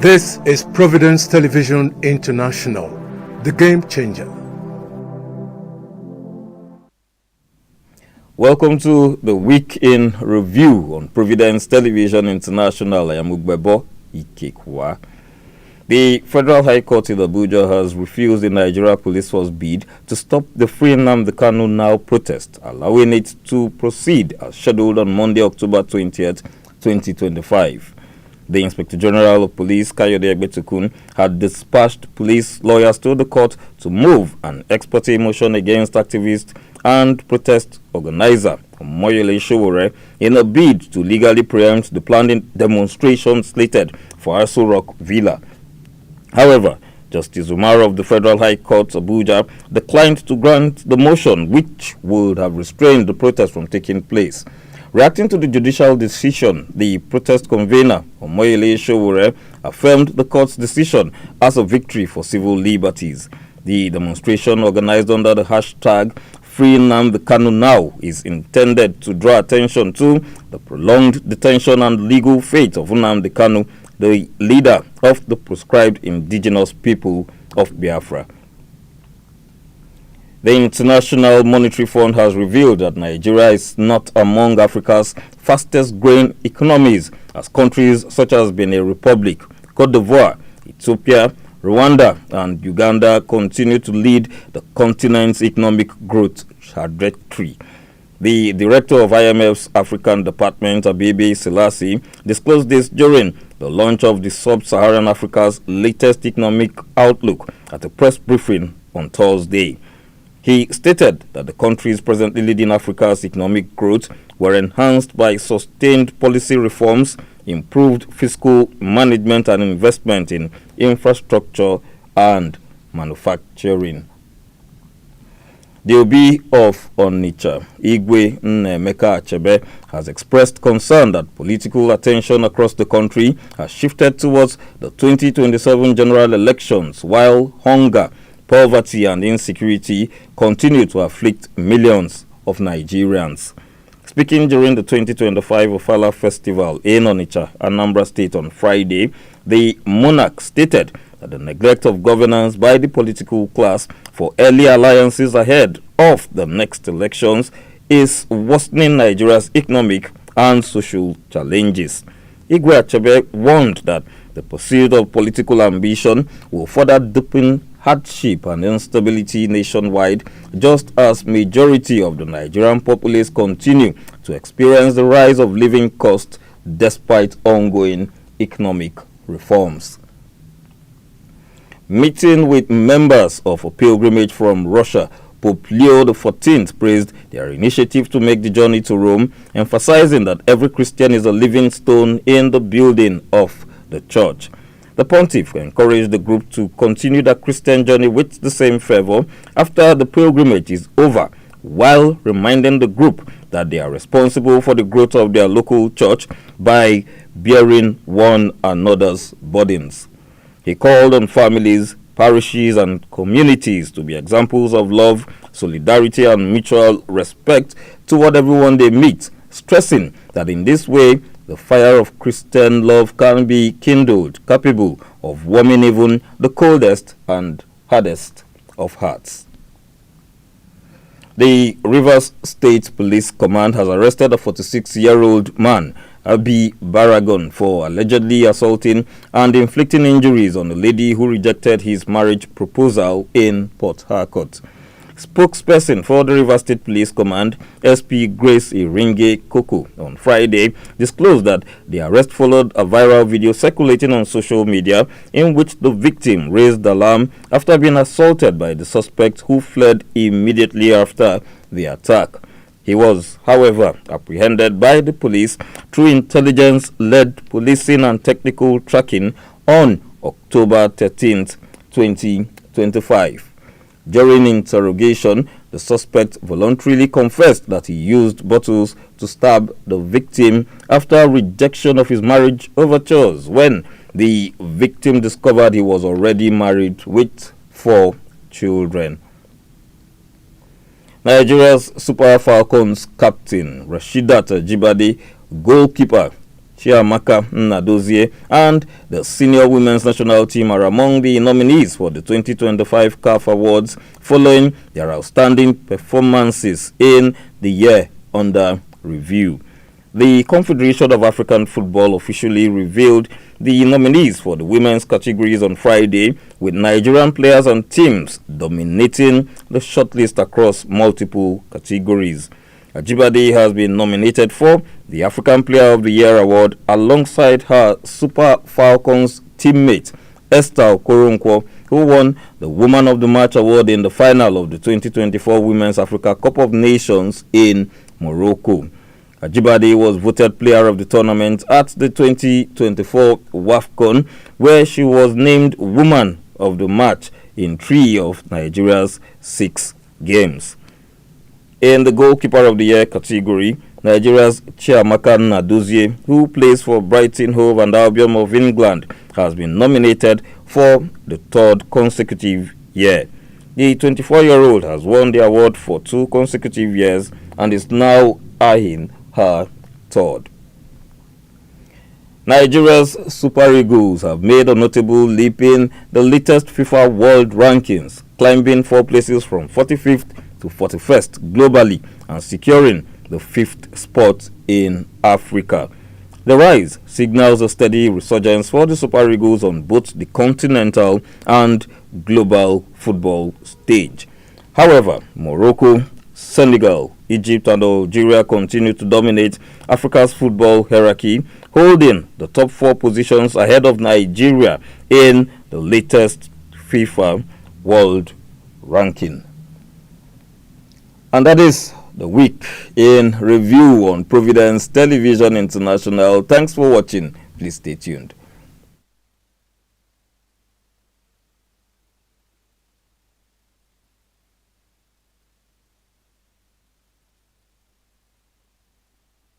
This is Providence Television International, the game changer. Welcome to the Week in Review on Providence Television International. I am Ugbebo Ikekwa. The Federal High Court in Abuja has refused the Nigeria Police Force bid to stop the Free the Kanu Now protest, allowing it to proceed as scheduled on Monday, October 20th, 2025. The Inspector General of Police, Kayode Egbetukun, had dispatched police lawyers to the court to move an ex parte motion against activist and protest organizer Omoyele Sowore in a bid to legally preempt the planned demonstration slated for Aso Rock Villa. However, Justice Umar of the Federal High Court, Abuja, declined to grant the motion, which would have restrained the protest from taking place. Reacting to the judicial decision, the protest convener, Omoyele Sowore, affirmed the court's decision as a victory for civil liberties. The demonstration, organized under the hashtag Free the Kanu Now, is intended to draw attention to the prolonged detention and legal fate of Nnamdi Kanu, the leader of the proscribed indigenous people of Biafra. The International Monetary Fund has revealed that Nigeria is not among Africa's fastest growing economies, as countries such as Benin Republic, Cote d'Ivoire, Ethiopia, Rwanda, and Uganda continue to lead the continent's economic growth trajectory. The director of IMF's African Department, Abebe Selassie, disclosed this during the launch of the Sub-Saharan Africa's latest economic outlook at a press briefing on Thursday. He stated that the countries presently leading Africa's economic growth were enhanced by sustained policy reforms, improved fiscal management, and investment in infrastructure and manufacturing. The Obi of Onitsha, Igwe Nnemeka Achebe, has expressed concern that political attention across the country has shifted towards the 2027 general elections, while hunger, poverty, and insecurity continue to afflict millions of Nigerians. Speaking during the 2025 Ofala Festival in Onitsha, Anambra State on Friday, the monarch stated that the neglect of governance by the political class for early alliances ahead of the next elections is worsening Nigeria's economic and social challenges. Igwe Achebe warned that the pursuit of political ambition will further deepen hardship and instability nationwide, just as majority of the Nigerian populace continue to experience the rise of living costs despite ongoing economic reforms. Meeting with members of a pilgrimage from Russia, Pope Leo XIV praised their initiative to make the journey to Rome, emphasizing that every Christian is a living stone in the building of the church. The pontiff encouraged the group to continue their Christian journey with the same fervor after the pilgrimage is over, while reminding the group that they are responsible for the growth of their local church by bearing one another's burdens. He called on families, parishes, and communities to be examples of love, solidarity, and mutual respect toward everyone they meet, stressing that in this way, the fire of Christian love can be kindled, capable of warming even the coldest and hardest of hearts. The Rivers State Police Command has arrested a 46-year-old man, Abi Baragon, for allegedly assaulting and inflicting injuries on a lady who rejected his marriage proposal in Port Harcourt. Spokesperson for the Rivers State Police Command, SP Grace Iringe Koko, on Friday disclosed that the arrest followed a viral video circulating on social media in which the victim raised alarm after being assaulted by the suspect, who fled immediately after the attack. He was, however, apprehended by the police through intelligence-led policing and technical tracking on October 13, 2025. During interrogation, the suspect voluntarily confessed that he used bottles to stab the victim after rejection of his marriage overtures, when the victim discovered he was already married with 4 children. Nigeria's Super Falcons captain Rasheedat Ajibade, goalkeeper Chiamaka Nnadozie, and the senior women's national team are among the nominees for the 2025 CAF Awards following their outstanding performances in the year under review. The Confederation of African Football officially revealed the nominees for the women's categories on Friday, with Nigerian players and teams dominating the shortlist across multiple categories. Ajibade has been nominated for the African Player of the Year award alongside her Super Falcons teammate Esther Okoronkwo, who won the Woman of the Match award in the final of the 2024 Women's Africa Cup of Nations in Morocco. Ajibade was voted player of the tournament at the 2024 WAFCON, where she was named Woman of the Match in 3 of Nigeria's 6 games. In the Goalkeeper of the Year category, Nigeria's Chiamaka Nnadozie, who plays for Brighton Hove and Albion of England, has been nominated for the 3rd consecutive year. The 24-year-old has won the award for 2 consecutive years and is now eyeing her 3rd. Nigeria's Super Eagles have made a notable leap in the latest FIFA World Rankings, climbing 4 places from 45th to 41st globally and securing the 5th spot in Africa. The rise signals a steady resurgence for the Super Eagles on both the continental and global football stage. However, Morocco, Senegal, Egypt and Algeria continue to dominate Africa's football hierarchy, holding the top 4 positions ahead of Nigeria in the latest FIFA World Ranking. And that is the week in review on Providence Television International. Thanks for watching. Please stay tuned.